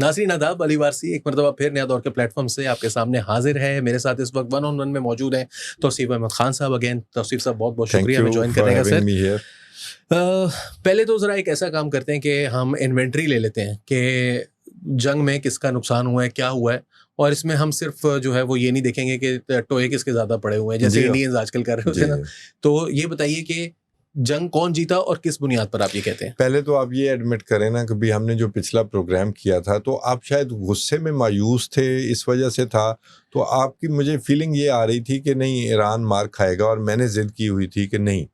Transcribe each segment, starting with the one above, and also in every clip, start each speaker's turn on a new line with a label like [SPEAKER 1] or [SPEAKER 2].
[SPEAKER 1] ناظرین آداب، علی وارسی ایک مرتبہ پھر نیا دور کے پلیٹ فارم سے آپ کے سامنے حاضر ہے. میرے ساتھ اس وقت 1 on 1 میں موجود ہیں توصیف احمد خان صاحب. اگین توصیف صاحب بہت بہت شکریہ ہمیں جوائن کرنے کا. سر پہلے تو ذرا ایک ایسا کام کرتے ہیں کہ ہم انوینٹری لے لیتے ہیں کہ جنگ میں کس کا نقصان ہوا ہے، کیا ہوا ہے، اور اس میں ہم صرف جو ہے وہ یہ نہیں دیکھیں گے کہ ٹوئے کس کے زیادہ پڑے ہوئے ہیں جیسے انڈینز آج کل کر رہے ہوتے ہیں نا. تو یہ بتائیے کہ جنگ کون جیتا اور کس بنیاد پر آپ یہ کہتے ہیں؟
[SPEAKER 2] پہلے تو آپ یہ ایڈمٹ کریں نا کہ بھی ہم نے جو پچھلا پروگرام کیا تھا تو آپ شاید غصے میں مایوس تھے، اس وجہ سے تھا. تو آپ کی مجھے فیلنگ یہ آ رہی تھی کہ نہیں ایران مار کھائے گا، اور میں نے ضد کی ہوئی تھی کہ نہیں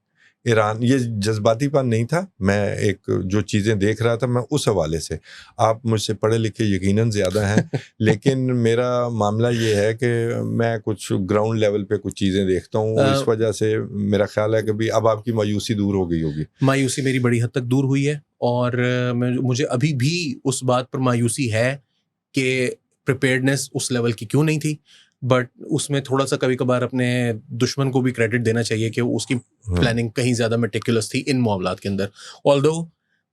[SPEAKER 2] ایران. یہ جذباتی پن نہیں تھا، میں ایک جو چیزیں دیکھ رہا تھا میں اس حوالے سے. آپ مجھ سے پڑھے لکھے یقیناً زیادہ ہیں لیکن میرا معاملہ یہ ہے کہ میں کچھ گراؤنڈ لیول پہ کچھ چیزیں دیکھتا ہوں، اس وجہ سے میرا خیال ہے کہ بھی اب آپ کی مایوسی دور ہو گئی ہوگی.
[SPEAKER 1] مایوسی میری بڑی حد تک دور ہوئی ہے، اور مجھے ابھی بھی اس بات پر مایوسی ہے کہ پریپیئرڈنیس اس لیول کی کیوں نہیں تھی. بٹ اس میں تھوڑا سا کبھی کبھار اپنے دشمن کو بھی کریڈٹ دینا چاہیے کہ اس کی پلاننگ کہیں زیادہ میٹیکولس تھی ان معاملات کے اندر. آلدو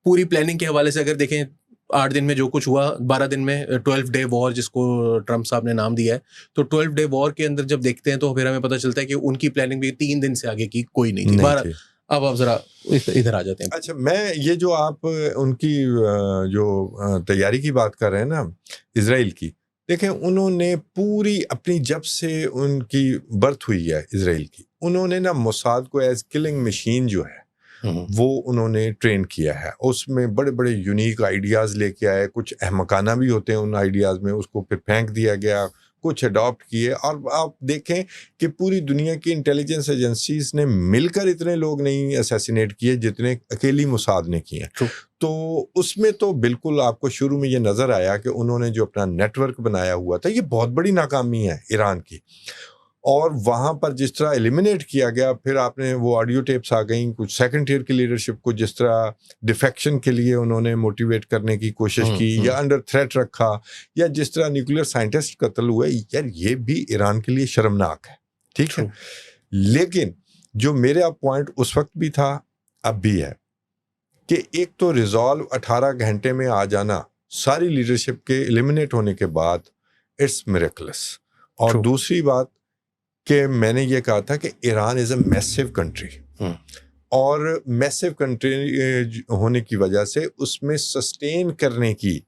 [SPEAKER 1] پوری پلاننگ کے حوالے سے اگر دیکھیں 8 دن میں جو کچھ ہوا، 12 دن میں 12 ڈے وار جس کو ٹرمپ صاحب نے نام دیا ہے، تو 12 ڈے وار کے اندر جب دیکھتے ہیں تو پھر ہمیں پتہ چلتا ہے کہ ان کی پلاننگ بھی 3 دن سے آگے کی کوئی نہیں تھی. 12 اب آپ ذرا ادھر آ جاتے ہیں.
[SPEAKER 2] اچھا، میں یہ جو آپ ان کی جو تیاری کی بات کر رہے ہیں نا اسرائیل کی، دیکھیں انہوں نے پوری اپنی جب سے ان کی برتھ ہوئی ہے اسرائیل کی، انہوں نے نا موساد کو ایز کلنگ مشین جو ہے وہ انہوں نے ٹرین کیا ہے. اس میں بڑے بڑے یونیک آئیڈیاز لے کے آئے، کچھ احمقانہ بھی ہوتے ہیں ان آئیڈیاز میں، اس کو پھر پھینک دیا گیا، کچھ اڈاپٹ کیے. اور آپ دیکھیں کہ پوری دنیا کی انٹیلیجنس ایجنسیز نے مل کر اتنے لوگ نہیں اسیسینیٹ کیے جتنے اکیلی موساد نے کیے. تو اس میں تو بالکل آپ کو شروع میں یہ نظر آیا کہ انہوں نے جو اپنا نیٹ ورک بنایا ہوا تھا، یہ بہت بڑی ناکامی ہے ایران کی. اور وہاں پر جس طرح ایلیمینیٹ کیا گیا، پھر آپ نے وہ آڈیو ٹیپس آ گئیں، کچھ سیکنڈ ٹیئر کی لیڈرشپ کو جس طرح ڈیفیکشن کے لیے انہوں نے موٹیویٹ کرنے کی کوشش کی یا انڈر تھریٹ رکھا، یا جس طرح نیوکلیئر سائنٹسٹ قتل ہوئے، یار یہ بھی ایران کے لیے شرمناک ہے. ٹھیک ہے، لیکن جو میرا پوائنٹ اس وقت بھی تھا اب بھی ہے کہ ایک تو ریزالو 18 گھنٹے میں آ جانا ساری لیڈرشپ کے ایلیمینیٹ ہونے کے بعد، اٹس میریکلس. اور دوسری بات کہ میں نے یہ کہا تھا کہ ایران از اے میسو کنٹری، اور میسو کنٹری ہونے کی وجہ سے اس میں سسٹین کرنے کی،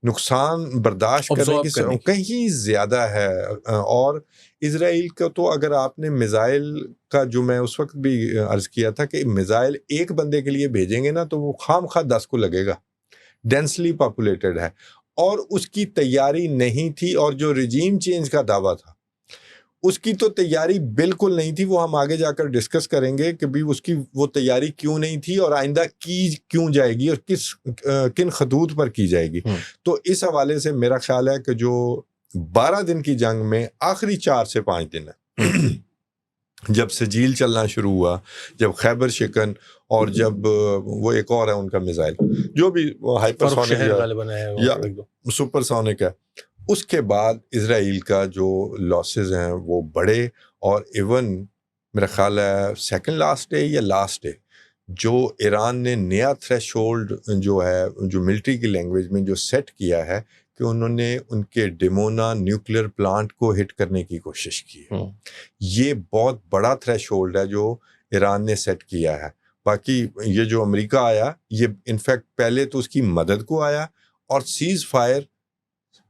[SPEAKER 2] نقصان برداشت کرنے کی کہیں زیادہ ہے. اور اسرائیل کا تو اگر آپ نے میزائل کا، جو میں اس وقت بھی عرض کیا تھا کہ میزائل ایک بندے کے لیے بھیجیں گے نا تو وہ خام خواہ 10 کو لگے گا، ڈینسلی پاپولیٹڈ ہے، اور اس کی تیاری نہیں تھی. اور جو رجیم چینج کا دعویٰ تھا اس کی تو تیاری بالکل نہیں تھی. وہ ہم آگے جا کر ڈسکس کریں گے کہ بھی اس کی وہ تیاری کیوں نہیں تھی اور آئندہ کی کیوں جائے گی اور کن خطوط پر کی جائے گی. تو اس حوالے سے میرا خیال ہے کہ جو 12 دن کی جنگ میں آخری 4 سے 5 دن ہے، جب سجیل چلنا شروع ہوا، جب خیبر شکن، اور جب وہ ایک اور ہے ان کا میزائل جو بھی ہائپر سونک یا سپر سونک ہے، اس کے بعد اسرائیل کا جو لاسز ہیں وہ بڑے. اور ایون میرا خیال ہے سیکنڈ لاسٹ ڈے یا لاسٹ ڈے جو ایران نے نیا تھریش ہولڈ جو ہے، جو ملٹری کی لینگویج میں جو سیٹ کیا ہے کہ انہوں نے ان کے ڈیمونا نیوکلیئر پلانٹ کو ہٹ کرنے کی کوشش کی ہے. یہ بہت بڑا تھریش ہولڈ ہے جو ایران نے سیٹ کیا ہے. باقی یہ جو امریکہ آیا، یہ انفیکٹ پہلے تو اس کی مدد کو آیا، اور سیز فائر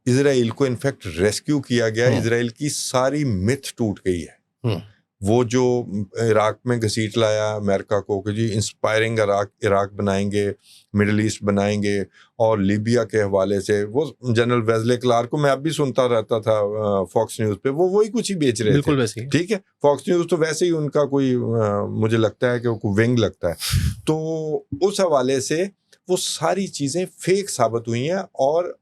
[SPEAKER 2] اسرائیل کو انفیکٹ ریسکیو کیا گیا. اسرائیل کی ساری متھ ٹوٹ گئی ہے. وہ جو عراق میں گھسیٹ لایا امریکہ کو کہ جی انسپائرنگ عراق بنائیں گے، مڈل ایسٹ بنائیں گے، اور لیبیا کے حوالے سے وہ جنرل ویزلے کلارک کو میں اب بھی سنتا رہتا تھا فاکس نیوز پہ، وہ وہی کچھ ہی بیچ رہے تھے.
[SPEAKER 1] ویسے
[SPEAKER 2] ٹھیک ہے، فاکس نیوز تو ویسے ہی ان کا کوئی مجھے لگتا ہے کہ وہ ونگ لگتا ہے. تو اس حوالے سے وہ ساری چیزیں فیک ثابت ہوئی ہیں، اور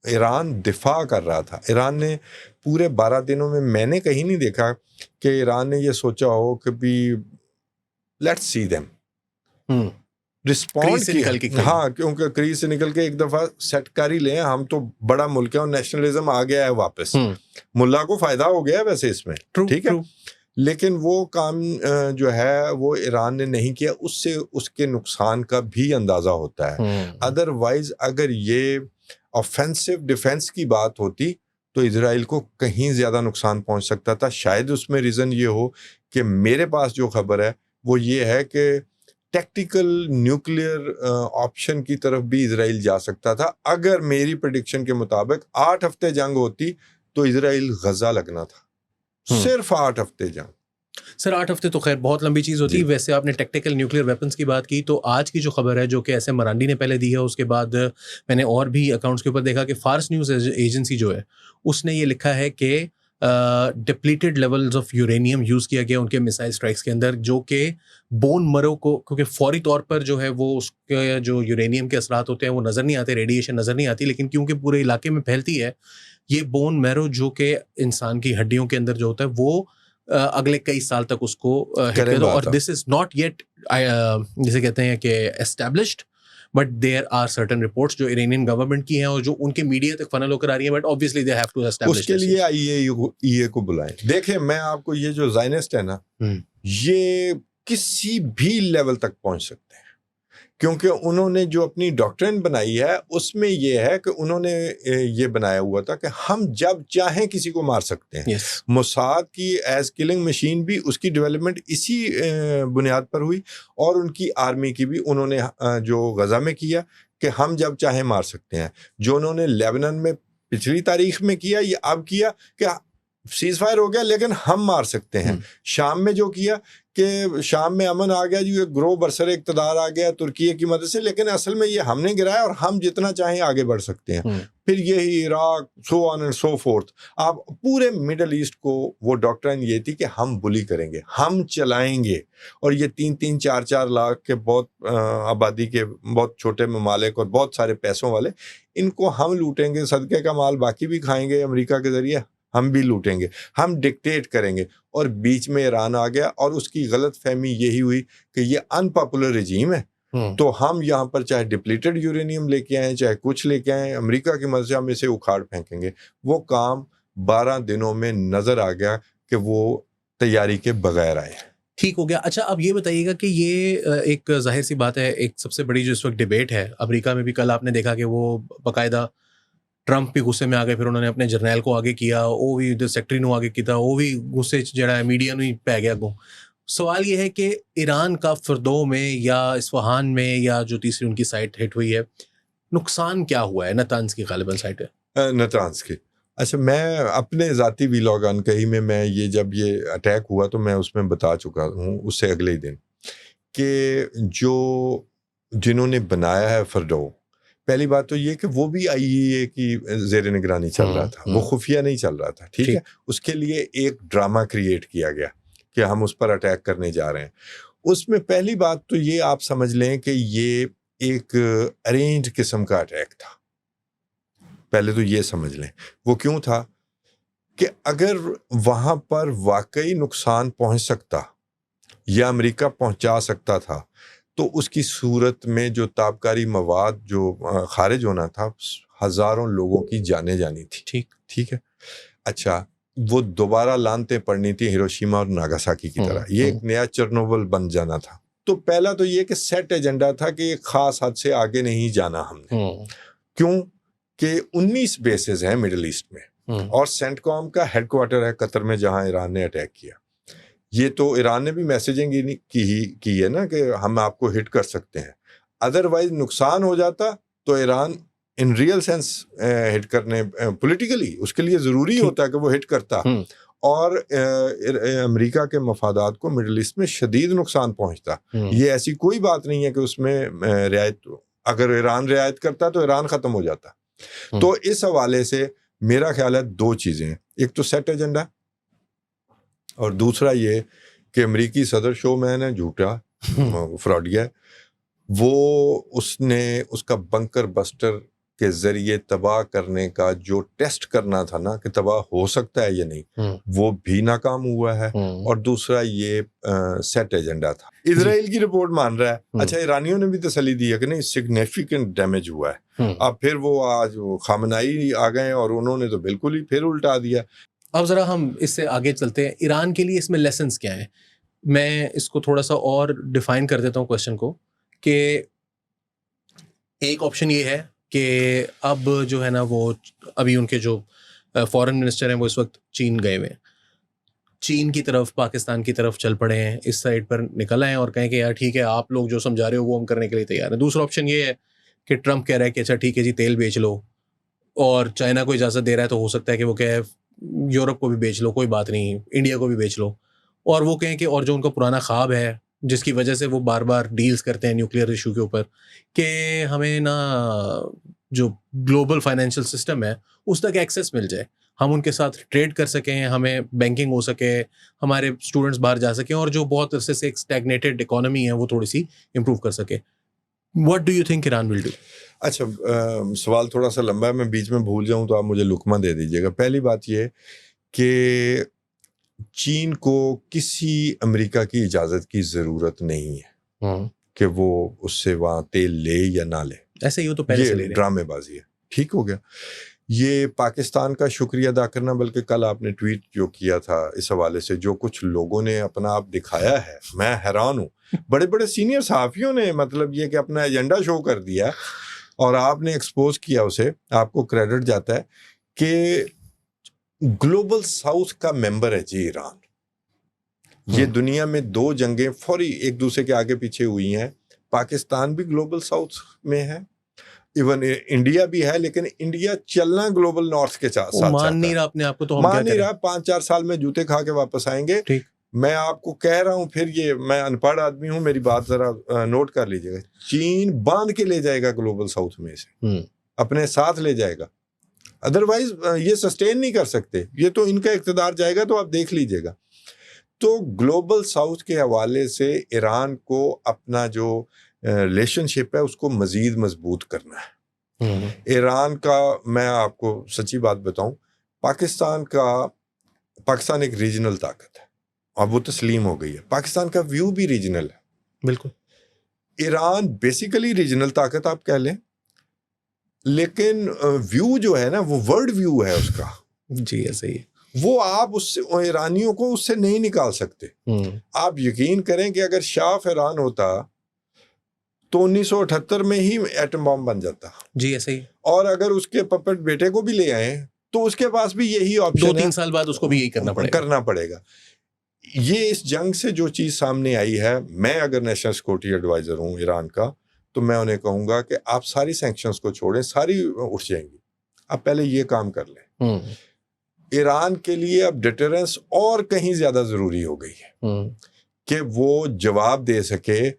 [SPEAKER 2] ایران دفاع کر رہا تھا. ایران نے پورے 12 دنوں میں نے کہیں نہیں دیکھا کہ ایران نے یہ سوچا ہو کہ بھی لیٹس سی دیم رسپونڈ کی. ہاں، کیونکہ کریز سے نکل کے ایک دفعہ سیٹ کر ہی لیں، ہم تو بڑا ملک ہے اور نیشنلزم آ گیا ہے واپس. ملا کو فائدہ ہو گیا ویسے اس میں، ٹھیک ہے، لیکن وہ کام جو ہے وہ ایران نے نہیں کیا. اس سے اس کے نقصان کا بھی اندازہ ہوتا ہے. ادروائز اگر یہ آفینسو ڈیفینس کی بات ہوتی تو اسرائیل کو کہیں زیادہ نقصان پہنچ سکتا تھا. شاید اس میں ریزن یہ ہو کہ میرے پاس جو خبر ہے وہ یہ ہے کہ ٹیکٹیکل نیوکلیئر آپشن کی طرف بھی اسرائیل جا سکتا تھا. اگر میری پریڈکشن کے مطابق 8 ہفتے جنگ ہوتی تو اسرائیل غزہ لگنا تھا. صرف 8 ہفتے جنگ.
[SPEAKER 1] سر 8 ہفتے تو خیر بہت لمبی چیز ہوتی ہے. ویسے آپ نے ٹیکٹیکل نیوکلیئر ویپنس کی بات کی تو آج کی جو خبر ہے جو کہ ایس ایم مرانڈی نے پہلے دی ہے, اس کے بعد میں نے اور بھی اکاؤنٹس کے اوپر دیکھا کہ فارس نیوز ایجنسی جو ہے اس نے یہ لکھا ہے کہ depleted levels of uranium use کیا گیا ان کے میسائل اسٹرائکس کے اندر, جو کہ بون مرو کو, کیونکہ فوری طور پر جو ہے وہ اس کے جو یورینیم کے اثرات ہوتے ہیں وہ نظر نہیں آتے, ریڈیشن نظر نہیں آتی, لیکن کیونکہ پورے علاقے میں پھیلتی ہے یہ بون میرو جو کہ انسان کی ہڈیوں کے اندر جو ہوتا ہے وہ اگلے کئی سال تک اس کو اور دس از ناٹ یٹ جسے کہتے ہیں کہ established, but there are certain reports جو ایرانین گورنمنٹ کی ہیں اور جو ان کے میڈیا تک فنل ہو کر آ رہی ہیں, but obviously they have to establish.
[SPEAKER 2] اس کے لیے IAEA کو بلائیں. دیکھیں میں آپ کو یہ جو زائنسٹ ہے نا یہ کسی بھی لیول تک پہنچ سکتے ہیں, کیونکہ انہوں نے جو اپنی ڈاکٹرن بنائی ہے اس میں یہ ہے کہ انہوں نے یہ بنایا ہوا تھا کہ ہم جب چاہیں کسی کو مار سکتے ہیں. موساد کی ایز کلنگ مشین بھی اس کی ڈیولپمنٹ اسی بنیاد پر ہوئی, اور ان کی آرمی کی بھی انہوں نے جو غزہ میں کیا کہ ہم جب چاہیں مار سکتے ہیں. جو انہوں نے لیبنان میں پچھلی تاریخ میں کیا یہ اب کیا کہ سیز فائر ہو گیا لیکن ہم مار سکتے ہیں. شام میں جو کیا کہ شام میں امن آ گیا, جو گروہ برسر اقتدار آ گیا ترکیے کی مدد سے, لیکن اصل میں یہ ہم نے گرایا اور ہم جتنا چاہیں آگے بڑھ سکتے ہیں. پھر یہی عراق سو آن اینڈ سو فورتھ. آپ پورے مڈل ایسٹ کو وہ ڈاکٹرن یہ تھی کہ ہم بلی کریں گے, ہم چلائیں گے, اور یہ 3-3 4-4 لاکھ کے بہت آبادی کے بہت چھوٹے ممالک اور بہت سارے پیسوں والے, ان کو ہم لوٹیں گے, صدقے کا مال باقی بھی کھائیں گے امریکہ کے ذریعے, ہم بھی لوٹیں گے, ہم ڈکٹیٹ کریں گے. اور بیچ میں ایران آ گیا اور اس کی غلط فہمی یہی ہوئی کہ یہ ان پاپولر رجیم ہے, تو ہم یہاں پر چاہے ڈپلیٹڈ یورینیم لے کے آئیں چاہے کچھ لے کے آئیں, امریکہ کی مدد سے ہم اسے اکھاڑ پھینکیں گے. وہ کام 12 دنوں میں نظر آ گیا کہ وہ تیاری کے بغیر آئے.
[SPEAKER 1] ٹھیک ہو گیا. اچھا اب یہ بتائیے گا کہ یہ ایک ظاہر سی بات ہے, ایک سب سے بڑی جو اس وقت ڈیبیٹ ہے امریکہ میں بھی, کل آپ نے دیکھا کہ وہ باقاعدہ ٹرمپ بھی غصے میں آ گئے, پھر انہوں نے اپنے جرنیل کو آگے کیا, وہ بھی سیکٹری نو آگے کیا, وہ بھی غصے جڑا ہے میڈیا نو ہی پہ گیا گو. سوال یہ ہے کہ ایران کا فردو میں یا اصفہان میں یا جو تیسری ان کی سائٹ ہٹ ہوئی ہے, نقصان کیا ہوا ہے؟ نتانز کی غالباً سائٹ ہے,
[SPEAKER 2] نتانز کی. اچھا میں اپنے ذاتی ویلاگ انکہی میں یہ جب یہ اٹیک ہوا تو میں اس میں بتا چکا ہوں اس سے اگلے ہی دن کہ جو جنہوں نے بنایا ہے فردو, پہلی بات تو یہ کہ وہ بھی IAEA کی زیر نگرانی چل رہا تھا, وہ خفیہ نہیں چل رہا تھا. ٹھیک ہے, اس کے لیے ایک ڈرامہ کریٹ کیا گیا کہ ہم اس پر اٹیک کرنے جا رہے ہیں. اس میں پہلی بات تو یہ آپ سمجھ لیں کہ یہ ایک ارینجڈ قسم کا اٹیک تھا. پہلے تو یہ سمجھ لیں وہ کیوں تھا کہ اگر وہاں پر واقعی نقصان پہنچ سکتا یا امریکہ پہنچا سکتا تھا تو اس کی صورت میں جو تابکاری مواد جو خارج ہونا تھا ہزاروں لوگوں کی جانیں جانی تھی. ٹھیک ہے. اچھا وہ دوبارہ لانتیں پڑنی تھی ہیروشیما اور ناگاساکی کی طرح, یہ ایک نیا چرنوبل بن جانا تھا. تو پہلا تو یہ کہ سیٹ ایجنڈا تھا کہ ایک خاص حد سے آگے نہیں جانا ہم نے. کیوں کہ 19 بیسز ہیں مڈل ایسٹ میں, اور سینٹ کام کا ہیڈ کوارٹر ہے قطر میں جہاں ایران نے اٹیک کیا. یہ تو ایران نے بھی میسیجنگ کی ہے نا کہ ہم آپ کو ہٹ کر سکتے ہیں, ادروائز نقصان ہو جاتا تو ایران ان ریئل سینس ہٹ کرنے پولیٹیکلی اس کے لیے ضروری ہوتا ہے کہ وہ ہٹ کرتا, اور امریکہ کے مفادات کو مڈل ایسٹ میں شدید نقصان پہنچتا. یہ ایسی کوئی بات نہیں ہے کہ اس میں رعایت, اگر ایران رعایت کرتا تو ایران ختم ہو جاتا. تو اس حوالے سے میرا خیال ہے 2 چیزیں ہیں, ایک تو سیٹ ایجنڈا اور دوسرا یہ کہ امریکی صدر شو مین ہے, جھوٹا فراڈیا ہے, وہ اس نے اس کا بنکر بسٹر کے ذریعے تباہ کرنے کا جو ٹیسٹ کرنا تھا نا کہ تباہ ہو سکتا ہے یا نہیں, وہ بھی ناکام ہوا ہے. اور دوسرا یہ سیٹ ایجنڈا تھا. اسرائیل کی رپورٹ مان رہا ہے. اچھا ایرانیوں نے بھی تسلی دی ہے کہ نہیں سگنیفیکنٹ ڈیمیج ہوا ہے. اب پھر وہ آج خامنائی آ گئے اور انہوں نے تو بالکل ہی پھر الٹا دیا.
[SPEAKER 1] اب ذرا ہم اس سے آگے چلتے ہیں. ایران کے لیے اس میں لیسنس کیا ہیں؟ میں اس کو تھوڑا سا اور ڈیفائن کر دیتا ہوں کوشچن کو, کہ ایک آپشن یہ ہے کہ اب جو ہے نا وہ ابھی ان کے جو فارن منسٹر ہیں وہ اس وقت چین گئے ہوئے ہیں, چین کی طرف پاکستان کی طرف چل پڑے ہیں, اس سائڈ پر نکل آئے اور کہیں کہ یار ٹھیک ہے آپ لوگ جو سمجھا رہے ہو وہ ہم کرنے کے لیے تیار ہیں. دوسرا آپشن یہ ہے کہ ٹرمپ کہہ رہا ہے کہ اچھا ٹھیک ہے جی تیل بیچ لو, اور چائنا کو اجازت دے رہا ہے تو ہو سکتا ہے کہ وہ کہے یورپ کو بھی بیچ لو, کوئی بات نہیں, انڈیا کو بھی بیچ لو, اور وہ کہیں کہ اور جو ان کا پرانا خواب ہے جس کی وجہ سے وہ بار بار ڈیلز کرتے ہیں نیوکلیئر ایشو کے اوپر کہ ہمیں نا جو گلوبل فائنینشیل سسٹم ہے اس تک ایکسیس مل جائے, ہم ان کے ساتھ ٹریڈ کر سکیں, ہمیں بینکنگ ہو سکے, ہمارے اسٹوڈنٹس باہر جا سکیں, اور جو بہت عرصے سے ایک اسٹیگنیٹڈ اکانومی ہے وہ تھوڑی سی امپروو کر سکے. What do you think Iran will do?
[SPEAKER 2] اچھا سوال تھوڑا سا لمبا ہے, میں بیچ میں بھول جاؤں تو آپ مجھے لقمہ دے دیجیے گا. پہلی بات یہ کہ چین کو کسی امریکہ کی اجازت کی ضرورت نہیں ہے کہ وہ اس سے وہاں تیل لے یا نہ لے,
[SPEAKER 1] ایسے ہی ہو تو پہلے سے لے
[SPEAKER 2] یہ
[SPEAKER 1] لیں.
[SPEAKER 2] ڈرامے بازی ہے. ٹھیک ہو گیا, یہ پاکستان کا شکریہ ادا کرنا, بلکہ کل آپ نے ٹویٹ جو کیا تھا اس حوالے سے, جو کچھ لوگوں نے اپنا آپ دکھایا ہے, میں حیران ہوں. بڑے بڑے سینئر صحافیوں نے مطلب یہ کہ اپنا ایجنڈا شو کر دیا اور آپ نے ایکسپوز کیا اسے, آپ کو کریڈٹ جاتا ہے کہ گلوبل ساؤتھ کا ممبر ہے جی ایران. یہ دنیا میں 2 جنگیں فوری ایک دوسرے کے آگے پیچھے ہوئی ہیں. پاکستان بھی گلوبل ساؤتھ میں ہے, ایون انڈیا بھی ہے, لیکن انڈیا چلنا گلوبل نارتھ کے ساتھ
[SPEAKER 1] مان نہیں رہا اپنے آپ کو, تو
[SPEAKER 2] مان نہیں رہا. 5-4 سال میں جوتے کھا کے واپس آئیں گے. میں آپ کو کہہ رہا ہوں, پھر یہ میں ان پڑھ آدمی ہوں, میری بات ذرا نوٹ کر لیجیے گا. چین باندھ کے لے جائے گا گلوبل ساؤتھ میں سے, اپنے ساتھ لے جائے گا, ادروائز یہ سسٹین نہیں کر سکتے. یہ تو ان کا اقتدار جائے گا تو آپ دیکھ لیجیے گا. تو گلوبل ساؤتھ کے حوالے سے ایران کو اپنا جو ریلیشن شپ ہے اس کو مزید مضبوط کرنا ہے. ایران کا, میں آپ کو سچی بات بتاؤں, پاکستان ایک ریجنل طاقت ہے, اب وہ تسلیم ہو گئی ہے. پاکستان کا ویو بھی ریجنل ہے,
[SPEAKER 1] بالکل.
[SPEAKER 2] ایران بیسیکلی ریجنل طاقت آپ کہہ لیں, لیکن ویو جو ہے نا وہ ورلڈ ویو ہے اس کا.
[SPEAKER 1] جی ایسے ہی,
[SPEAKER 2] وہ آپ اس سے ایرانیوں کو اس سے نہیں نکال سکتے. آپ یقین کریں کہ اگر شاہ آف ایران ہوتا تو 1978 میں ہی ایٹم بم بن جاتا.
[SPEAKER 1] جی ایسے ہی.
[SPEAKER 2] اور اگر اس کے پپٹ بیٹے کو بھی لے آئیں تو اس کے پاس بھی یہی آپشن ہے,
[SPEAKER 1] 2-3 سال بعد اس کو بھی یہی کرنا
[SPEAKER 2] پڑے گا. یہ اس جنگ سے جو چیز سامنے آئی ہے, میں اگر نیشنل سیکورٹی ایڈوائزر ہوں ایران کا تو میں انہیں کہوں گا کہ آپ ساری سینکشنز کو چھوڑیں, ساری اٹھ جائیں گی, آپ پہلے یہ کام کر لیں. ایران کے لیے اب ڈیٹرنس اور کہیں زیادہ ضروری ہو گئی ہے کہ وہ جواب دے سکے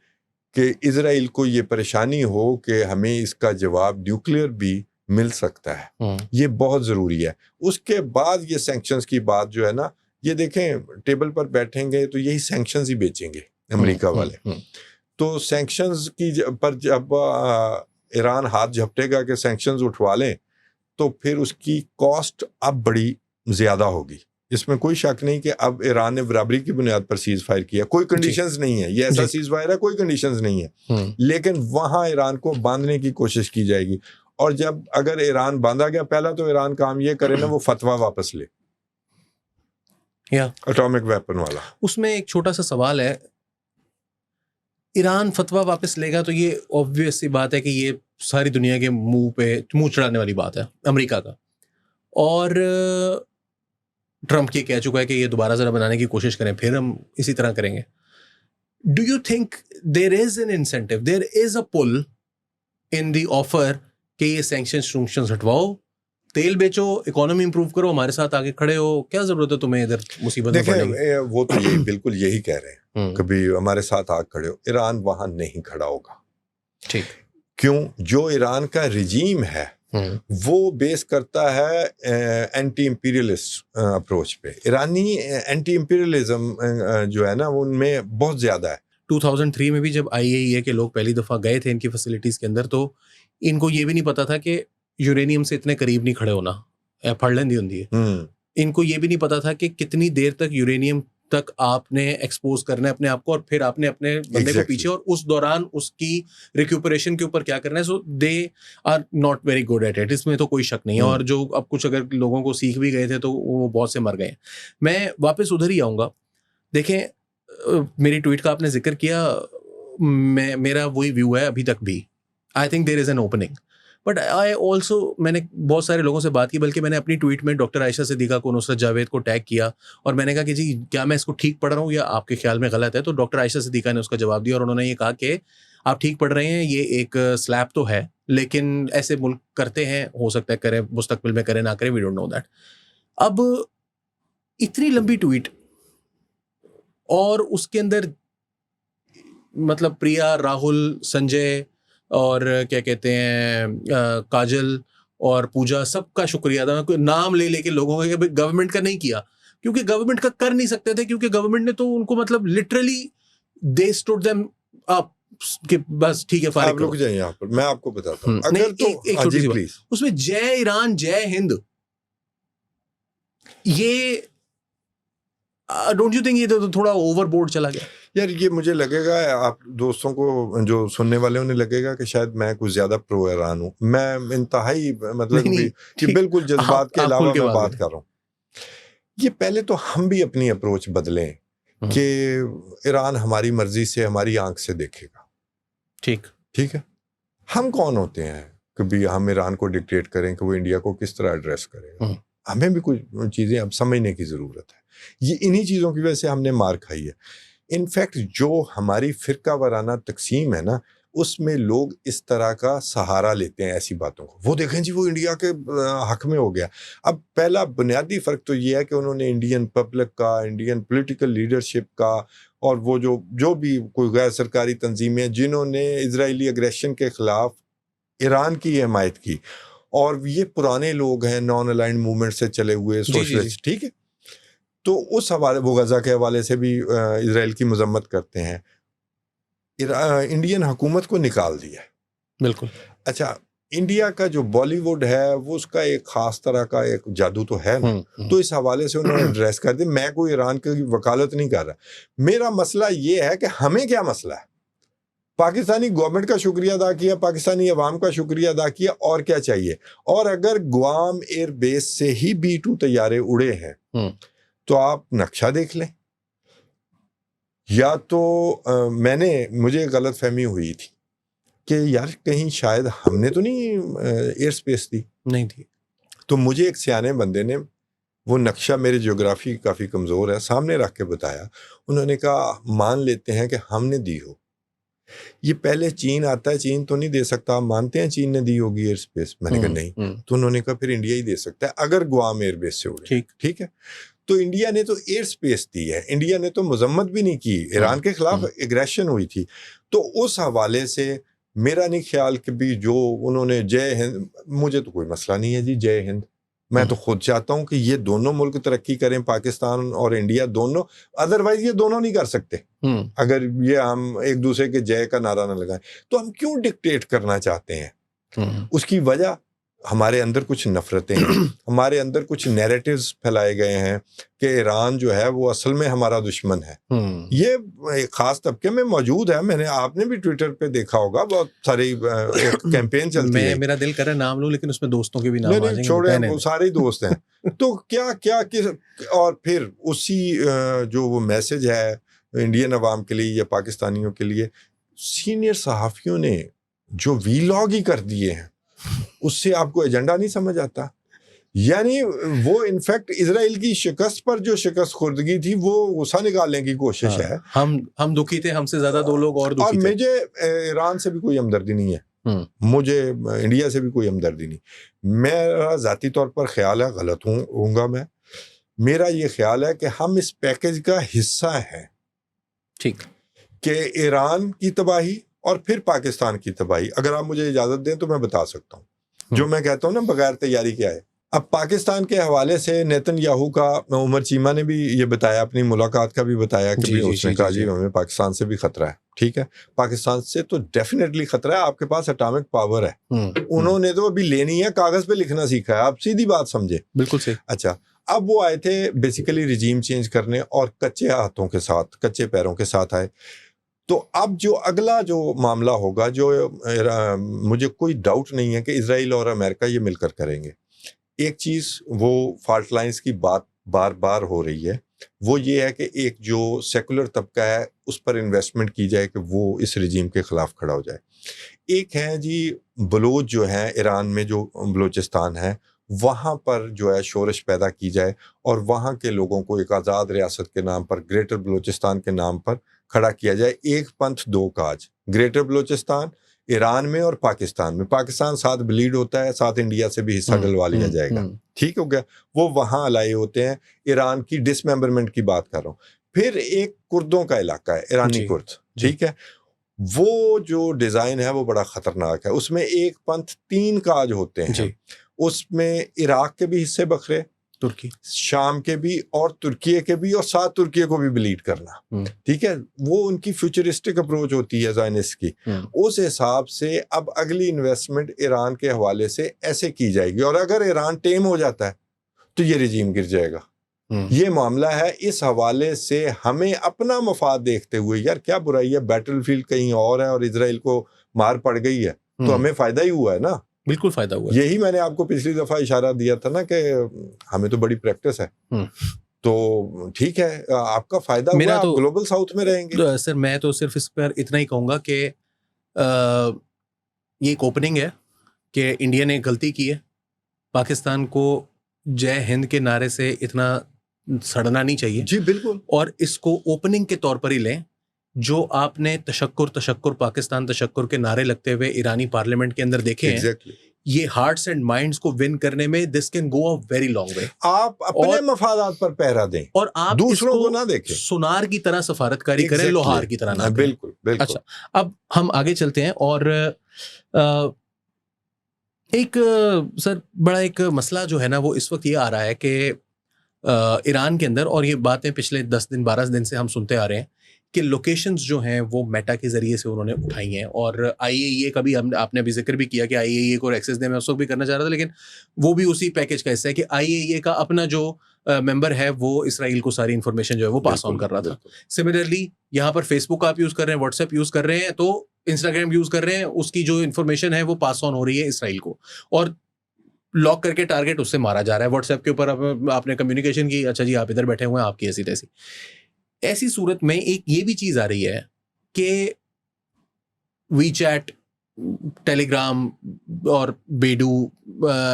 [SPEAKER 2] کہ اسرائیل کو یہ پریشانی ہو کہ ہمیں اس کا جواب نیوکلیئر بھی مل سکتا ہے. یہ بہت ضروری ہے. اس کے بعد یہ سینکشنز کی بات جو ہے نا, یہ دیکھیں ٹیبل پر بیٹھیں گے تو یہی سینکشنز ہی بیچیں گے امریکہ والے. تو سینکشنز کی پر جب ایران ہاتھ جھپٹے گا کہ سینکشنز اٹھوا لیں تو پھر اس کی کاسٹ اب بڑی زیادہ ہوگی. اس میں کوئی شک نہیں کہ اب ایران نے برابری کی بنیاد پر سیز فائر کیا, کوئی کنڈیشنز نہیں ہے, یہ ایسا سیز فائر ہے کوئی کنڈیشنز نہیں ہے, لیکن وہاں ایران کو باندھنے کی کوشش کی جائے گی. اور جب اگر ایران باندھا گیا, پہلا تو ایران کام یہ کرے نا وہ فتویٰ واپس لے اٹامک ویپن والا.
[SPEAKER 1] اس میں ایک چھوٹا سا سوال ہے, ایران فتویٰ واپس لے گا تو یہ obvious سی بات ہے کہ یہ ساری دنیا کے منہ چڑھانے والی بات ہے امریکہ کا, اور ٹرمپ یہ کہہ چکا ہے کہ یہ دوبارہ ذرا بنانے کی کوشش کریں, پھر ہم اسی طرح کریں گے. Do you think there is an incentive, there is a pull in the offer کہ یہ سینکشنز ہٹواؤ, تیل بیچو, اکانومی امپروو کرو, ہمارے ساتھ آگے کھڑے ہو, کیا ضرورت ہے تمہیں ادھر مصیبت میں پڑنے کی؟
[SPEAKER 2] دیکھیں وہ تو یہی بالکل یہی کہہ رہے ہیں, کبھی ہمارے ساتھ آ کھڑے ہو. ایران وہاں نہیں کھڑا ہوگا.
[SPEAKER 1] ٹھیک.
[SPEAKER 2] کیوں؟ جو ایران کا رجیم ہے وہ بیس کرتا ہے اینٹی امپیریلسٹ اپروچ پہ. ایرانی اینٹی امپیریلزم جو ہے نا وہ ان میں بہت زیادہ ہے.
[SPEAKER 1] 2003 میں بھی جب IAEA کے لوگ پہلی دفعہ گئے تھے ان کی فیسلٹیز کے اندر, تو ان کو یہ بھی نہیں پتا تھا کہ یورینیم سے اتنے قریب نہیں کھڑے ہونا, پڑھ لیندی ہوندی ہے. ان کو یہ بھی نہیں پتا تھا کہ کتنی دیر تک یورینیم تک آپ نے ایکسپوز کرنا ہے اپنے آپ کو, اور پھر آپ نے اپنے بندے کو پیچھے, اور اس دوران اس کی ریکوپریشن کے اوپر کیا کرنا ہے. So they are not very good at it, اس میں تو کوئی شک نہیں ہے. اور جو اب کچھ اگر لوگوں کو سیکھ بھی گئے تھے تو وہ بہت سے مر گئے. میں واپس ادھر ہی آؤں گا. دیکھیں میری ٹویٹ کا آپ نے ذکر کیا, میرا وہی ویو ہے ابھی تک بھی. I think there is an opening, but I also میں نے بہت سارے لوگوں سے بات کی, بلکہ میں نے اپنی ٹویٹ میں ڈاکٹر عائشہ صدیقہ کو, نصرت جاوید کو ٹیگ کیا اور میں نے کہا کہ جی کیا میں اس کو ٹھیک پڑھ رہا ہوں یا آپ کے خیال میں غلط ہے. تو ڈاکٹر عائشہ صدیقہ نے اس کا جواب دیا اور انہوں نے یہ کہا کہ آپ ٹھیک پڑھ رہے ہیں, یہ ایک سلیپ تو ہے لیکن ایسے ملک کرتے ہیں, ہو سکتا ہے کریں, مستقبل میں کریں نہ کریں, وی ڈونٹ نو دیٹ. اب اتنی لمبی ٹویٹ اور اس کے اندر مطلب پریا, راہل, سنجے اور کیا کہتے ہیں کاجل اور پوجا, سب کا شکریہ ادا, نام لے کے لوگوں کا کہ گورنمنٹ کا نہیں کیا, کیونکہ گورنمنٹ کا کر نہیں سکتے تھے, کیونکہ گورنمنٹ نے تو ان کو مطلب لٹرلی دے اسٹوڈ دیم اپ کہ بس ٹھیک ہے فارغ
[SPEAKER 2] آپ لوگ جائیں یہاں پر, میں آپ کو بتاتا ہوں. اگر تو
[SPEAKER 1] ایک چھوٹی سی بات, اس میں جے ایران جے ہند, یہ ڈونٹ یو تھنک یہ تو تھوڑا اوور بورڈ چلا گیا
[SPEAKER 2] یار؟ یہ مجھے لگے گا آپ دوستوں کو جو سننے والے انہیں لگے گا کہ شاید میں کچھ زیادہ پرو ایران ہوں. میں انتہائی مطلب کہ بالکل جذبات کے علاوہ میں بات کر رہا ہوں. یہ پہلے تو ہم بھی اپنی اپروچ بدلیں کہ ایران ہماری مرضی سے, ہماری آنکھ سے دیکھے گا. ٹھیک ہے, ہم کون ہوتے ہیں کہ بھی ہم ایران کو ڈکٹیٹ کریں کہ وہ انڈیا کو کس طرح ایڈریس کرے گا؟ ہمیں بھی کچھ چیزیں اب سمجھنے کی ضرورت ہے. یہ انہی چیزوں کی وجہ سے ہم نے مار کھائی ہے. انفیکٹ جو ہماری فرقہ وارانہ تقسیم ہے نا, اس میں لوگ اس طرح کا سہارا لیتے ہیں ایسی باتوں کو. وہ دیکھیں جی وہ انڈیا کے حق میں ہو گیا. اب پہلا بنیادی فرق تو یہ ہے کہ انہوں نے انڈین پبلک کا, انڈین پولیٹیکل لیڈرشپ کا, اور وہ جو بھی کوئی غیر سرکاری تنظیمیں جنہوں نے اسرائیلی اگریشن کے خلاف ایران کی حمایت کی, اور یہ پرانے لوگ ہیں, نان الائنڈ موومنٹ سے چلے ہوئے سوشلسٹ, ٹھیک ہے, تو اس حوالے, وہ غزہ کے حوالے سے بھی اسرائیل کی مذمت کرتے ہیں. انڈین حکومت کو نکال دیا.
[SPEAKER 1] بالکل.
[SPEAKER 2] اچھا, انڈیا کا جو بالی ووڈ ہے وہ اس کا ایک خاص طرح کا ایک جادو تو ہے نا, تو اس حوالے سے انہوں نے ایڈریس کر دیا. میں کوئی ایران کی وکالت نہیں کر رہا. میرا مسئلہ یہ ہے کہ ہمیں کیا مسئلہ ہے. پاکستانی گورنمنٹ کا شکریہ ادا کیا, پاکستانی عوام کا شکریہ ادا کیا, اور کیا چاہیے. اور اگر گوام ایئر بیس سے ہی B-2 طیارے اڑے ہیں تو آپ نقشہ دیکھ لیں. یا تو مجھے غلط فہمی ہوئی تھی کہ یار کہیں شاید ہم نے تو نہیں ایئر سپیس دی,
[SPEAKER 1] نہیں تھی.
[SPEAKER 2] تو مجھے ایک سیانے بندے نے وہ نقشہ, میرے جغرافی کافی کمزور ہے, سامنے رکھ کے بتایا. انہوں نے کہا مان لیتے ہیں کہ ہم نے دی ہو. یہ پہلے چین آتا ہے, چین تو نہیں دے سکتا, آپ مانتے ہیں چین نے دی ہوگی ایئر سپیس؟ میں نے کہا نہیں. تو انہوں نے کہا پھر انڈیا ہی دے سکتا ہے اگر گوام ایئر بیس سے اڑے. ٹھیک ہے, تو انڈیا نے تو ایئر سپیس دی ہے, انڈیا نے تو مذمت بھی نہیں کی, ایران کے خلاف ایگریشن ہوئی تھی. تو اس حوالے سے میرا نہیں خیال کہ بھی جو انہوں نے جے ہند, مجھے تو کوئی مسئلہ نہیں ہے جی جے ہند. میں تو خود چاہتا ہوں کہ یہ دونوں ملک ترقی کریں, پاکستان اور انڈیا دونوں, ادروائز یہ دونوں نہیں کر سکتے. اگر یہ ہم ایک دوسرے کے جے کا نعرہ نہ لگائیں تو ہم کیوں ڈکٹیٹ کرنا چاہتے ہیں؟ اس کی وجہ ہمارے اندر کچھ نفرتیں ہیں, ہمارے اندر کچھ نیریٹیوز پھیلائے گئے ہیں کہ ایران جو ہے وہ اصل میں ہمارا دشمن ہے. یہ ایک خاص طبقے میں موجود ہے. آپ نے بھی ٹویٹر پہ دیکھا ہوگا, بہت ساری کیمپین چلتی ہے.
[SPEAKER 1] میرا دل کر رہا ہے نام لوں, لیکن اس میں دوستوں کے بھی نام آ جائیں گے.
[SPEAKER 2] چھوڑے, وہ سارے ہی دوست ہیں. تو کیا اور پھر اسی جو وہ میسج ہے انڈین عوام کے لیے یا پاکستانیوں کے لیے, سینئر صحافیوں نے جو ویلاگ ہی کر دیے ہیں, اس سے آپ کو ایجنڈا نہیں سمجھ آتا. یعنی وہ انفیکٹ اسرائیل کی شکست پر جو شکست خوردگی تھی وہ غصہ نکالنے کی کوشش ہے.
[SPEAKER 1] ہم دکھی تھے, ہم سے زیادہ دو لوگ اور دکھی تھے.
[SPEAKER 2] مجھے ایران سے بھی کوئی ہمدردی نہیں ہے, مجھے انڈیا سے بھی کوئی ہمدردی نہیں. میرا ذاتی طور پر خیال ہے, غلط ہوں گا میں, میرا یہ خیال ہے کہ ہم اس پیکج کا حصہ ہیں.
[SPEAKER 1] ٹھیک,
[SPEAKER 2] کہ ایران کی تباہی اور پھر پاکستان کی تباہی. اگر آپ مجھے اجازت دیں تو میں بتا سکتا ہوں. جو میں کہتا ہوں نا بغیر تیاری کیا ہے. اب پاکستان کے حوالے سے نیتن یاہو کا, عمر چیمہ نے بھی یہ بتایا, اپنی ملاقات کا بھی بتایا کہ اس نے کہا جی ہمیں پاکستان سے بھی خطرہ ہے. ٹھیک ہے, پاکستان سے تو ڈیفینیٹلی خطرہ ہے, آپ کے پاس اٹامک پاور ہے. انہوں نے تو ابھی لینی ہے, کاغذ پہ لکھنا سیکھا ہے. آپ سیدھی بات سمجھے.
[SPEAKER 1] بالکل صحیح.
[SPEAKER 2] اچھا, اب وہ آئے تھے بیسیکلی رجیم چینج کرنے, اور کچے ہاتھوں کے ساتھ, کچے پیروں کے ساتھ آئے. تو اب جو اگلا جو معاملہ ہوگا, جو مجھے کوئی ڈاؤٹ نہیں ہے کہ اسرائیل اور امریکہ یہ مل کر کریں گے. ایک چیز وہ فالٹ لائنز کی بات بار بار ہو رہی ہے, وہ یہ ہے کہ ایک جو سیکولر طبقہ ہے اس پر انویسٹمنٹ کی جائے کہ وہ اس رجیم کے خلاف کھڑا ہو جائے. ایک ہے جی بلوچ جو ہیں ایران میں، جو بلوچستان ہے، وہاں پر جو ہے شورش پیدا کی جائے اور وہاں کے لوگوں کو ایک آزاد ریاست کے نام پر، گریٹر بلوچستان کے نام پر کھڑا کیا جائے. ایک پنتھ دو کاج، گریٹر بلوچستان ایران میں اور پاکستان میں. پاکستان ساتھ بلیڈ ہوتا ہے، ساتھ انڈیا سے بھی حصہ ڈلوا لیا جائے گا. ٹھیک ہو گیا. وہ وہاں الائے ہوتے ہیں. ایران کی ڈس ممبرمنٹ کی بات کر رہا ہوں. پھر ایک کردوں کا علاقہ ہے، ایرانی کرد. ٹھیک ہے. وہ جو ڈیزائن ہے وہ بڑا خطرناک ہے. اس میں ایک پنتھ تین کاج ہوتے ہیں. اس میں عراق کے بھی حصے بکھرے،
[SPEAKER 1] ترکی،
[SPEAKER 2] شام کے بھی اور ترکیے کے بھی، اور ساتھ ترکیے کو بھی بلیڈ کرنا. ٹھیک ہے. وہ ان کی فیوچرسٹک اپروچ ہوتی ہے زائنسٹ کی. اس حساب سے اب اگلی انویسٹمنٹ ایران کے حوالے سے ایسے کی جائے گی، اور اگر ایران ٹیم ہو جاتا ہے تو یہ رجیم گر جائے گا. یہ معاملہ ہے. اس حوالے سے ہمیں اپنا مفاد دیکھتے ہوئے، یار کیا برائی ہے، بیٹل فیلڈ کہیں اور ہے اور اسرائیل کو مار پڑ گئی ہے تو ہمیں فائدہ ہی ہوا ہے نا.
[SPEAKER 1] بالکل فائدہ ہوا.
[SPEAKER 2] یہی میں نے آپ کو پچھلی دفعہ اشارہ دیا تھا نا کہ ہمیں تو بڑی پریکٹس ہے. تو ٹھیک ہے، آپ کا فائدہ ہوا، آپ گلوبل ساؤتھ میں رہیں گے.
[SPEAKER 1] سر میں تو صرف اس پر اتنا ہی کہوں گا کہ یہ ایک اوپننگ ہے کہ انڈیا نے غلطی کی ہے. پاکستان کو جے ہند کے نعرے سے اتنا سڑنا نہیں چاہیے.
[SPEAKER 2] جی بالکل.
[SPEAKER 1] اور اس کو اوپننگ کے طور پر ہی لیں. جو آپ نے تشکر پاکستان تشکر کے نعرے لگتے ہوئے ایرانی پارلیمنٹ کے اندر دیکھے ہیں، یہ ہارٹس اینڈ مائنڈز کو ون کرنے میں this can go a very long way.
[SPEAKER 2] آپ اپنے مفادات پر پہرا دیں
[SPEAKER 1] اور آپ
[SPEAKER 2] دوسروں کو نہ دیکھیں.
[SPEAKER 1] سونار کی طرح سفارتکاری کریں، لوہار کی طرح نہ.
[SPEAKER 2] بالکل بالکل.
[SPEAKER 1] اچھا، اب ہم آگے چلتے ہیں. اور ایک سر بڑا ایک مسئلہ جو ہے نا وہ اس وقت یہ آ رہا ہے کہ ایران کے اندر، اور یہ باتیں پچھلے 10 دن 12 دن سے ہم سنتے آ رہے ہیں کہ لوکیشنز جو ہیں وہ میٹا کے ذریعے سے انہوں نے اٹھائی ہیں. اور آئی اے ای کا بھی آپ نے ابھی ذکر بھی کیا کہ آئی اے ای کو ایکسیس دیں. میں اس وقت بھی کرنا چاہ رہا تھا، لیکن وہ بھی اسی پیکج کا حصہ ہے کہ آئی اے ای کا اپنا جو ممبر ہے وہ اسرائیل کو ساری انفارمیشن جو ہے وہ پاس آن کر رہا تھا. سملرلی یہاں پر فیس بک آپ یوز کر رہے ہیں، واٹس ایپ یوز کر رہے ہیں، تو انسٹاگرام یوز کر رہے ہیں، اس کی جو انفارمیشن ہے وہ پاس آن ہو رہی ہے اسرائیل کو، اور لاک کر کے ٹارگٹ اس سے مارا جا رہا ہے. واٹس ایپ کے اوپر آپ نے کمیونیکیشن کی، اچھا جی آپ ادھر بیٹھے ہوئے ہیں، آپ کی ایسی تیسی. ایسی صورت میں ایک یہ بھی چیز آ رہی ہے کہ وی چیٹ، ٹیلی گرام اور بیڈو،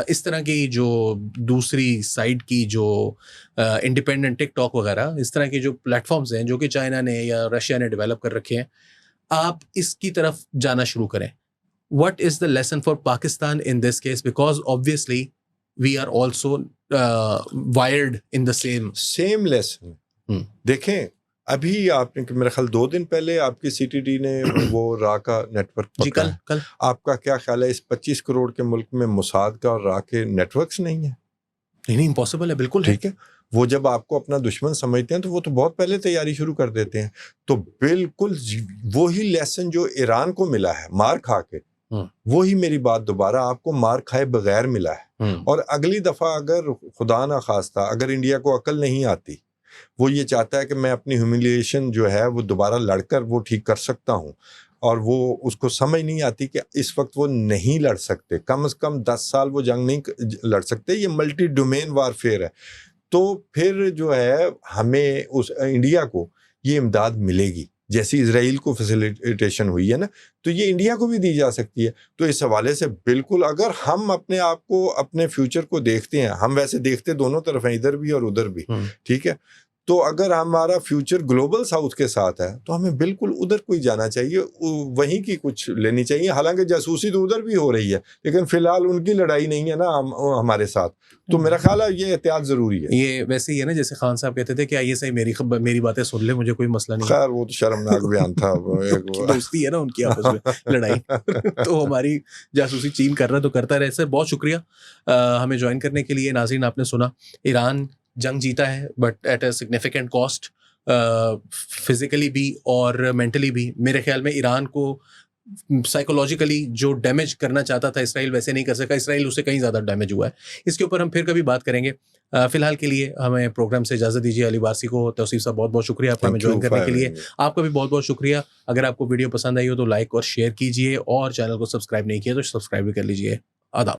[SPEAKER 1] اس طرح کی جو دوسری سائٹ کی جو انڈیپینڈنٹ ٹک ٹاک وغیرہ، اس طرح کی جو پلیٹ فارمز ہیں جو کہ چائنا نے یا رشیا نے ڈیولپ کر رکھے ہیں، آپ اس کی طرف جانا شروع کریں. What is the lesson for Pakistan in this case? Because obviously we are also wired in the same
[SPEAKER 2] lesson. دیکھیں ابھی آپ نے میرا خیال 2 دن پہلے آپ کی سی ٹی ڈی نے وہ را کا نیٹ ورک پکڑا.
[SPEAKER 1] کل
[SPEAKER 2] آپ کا کیا خیال ہے اس 25 کروڑ کے ملک میں موساد کا اور را کے نیٹ ورکس نہیں ہیں؟
[SPEAKER 1] نہیں، امپاسبل ہے. بالکل
[SPEAKER 2] ٹھیک ہے. وہ جب آپ کو اپنا دشمن سمجھتے ہیں تو وہ تو بہت پہلے تیاری شروع کر دیتے ہیں. تو بالکل وہی لیسن جو ایران کو ملا ہے مار کھا کے، وہی میری بات دوبارہ آپ کو مار کھائے بغیر ملا ہے. اور اگلی دفعہ اگر خدا نہ خواستہ اگر انڈیا کو عقل نہیں آتی، وہ یہ چاہتا ہے کہ میں اپنی ہیوملیشن جو ہے وہ دوبارہ لڑ کر وہ ٹھیک کر سکتا ہوں، اور وہ اس کو سمجھ نہیں آتی کہ اس وقت وہ نہیں لڑ سکتے، کم از کم 10 سال وہ جنگ نہیں لڑ سکتے. یہ ملٹی ڈومین وارفیئر ہے. تو پھر جو ہے ہمیں اس انڈیا کو یہ امداد ملے گی جیسی اسرائیل کو فیسیلیٹیشن ہوئی ہے نا، تو یہ انڈیا کو بھی دی جا سکتی ہے. تو اس حوالے سے بالکل اگر ہم اپنے آپ کو اپنے فیوچر کو دیکھتے ہیں، ہم ویسے دیکھتے دونوں طرف ہیں، ادھر بھی اور ادھر بھی. ٹھیک ہے. تو اگر ہمارا فیوچر گلوبل ساؤتھ کے ساتھ ہے تو ہمیں بالکل ادھر کوئی جانا چاہیے، وہیں کی کچھ لینی چاہیے. حالانکہ جاسوسی تو ادھر بھی ہو رہی ہے، لیکن فی الحال ان کی لڑائی نہیں ہے نا ہمارے ساتھ. تو میرا خیال ہے یہ احتیاط ضروری ہے.
[SPEAKER 1] یہ ویسے ہی ہے نا جیسے خان صاحب کہتے تھے کہ آئیے صحیح میری باتیں سن لے، مجھے کوئی مسئلہ نہیں.
[SPEAKER 2] خیر وہ تو شرمناک بیان تھا.
[SPEAKER 1] دوستی ہے نا ان کی آپس میں لڑائی. تو ہماری جاسوسی چین کر رہا ہے تو کرتا رہے. سر بہت شکریہ ہمیں جوائن کرنے کے لیے. ناظرین آپ نے سنا ایران جنگ جیتا ہے but at a significant cost, physically بھی اور مینٹلی بھی. میرے خیال میں ایران کو سائیکولوجیکلی جو ڈیمیج کرنا چاہتا تھا اسرائیل ویسے نہیں کر سکا. اسرائیل اسے کہیں زیادہ ڈیمیج ہوا ہے. اس کے اوپر ہم پھر کبھی بات کریں گے. فی الحال کے لیے ہمیں پروگرام سے اجازت دیجیے. علی بارسی کو، توصیف صاحب بہت بہت شکریہ آپ کا ہمیں جوائن کرنے کے لیے. آپ کا بھی بہت بہت شکریہ. اگر آپ کو ویڈیو پسند آئی ہو تو لائک اور شیئر کیجیے، اور چینل کو سبسکرائب نہیں کیا تو سبسکرائب بھی کر لیجیے. آداب.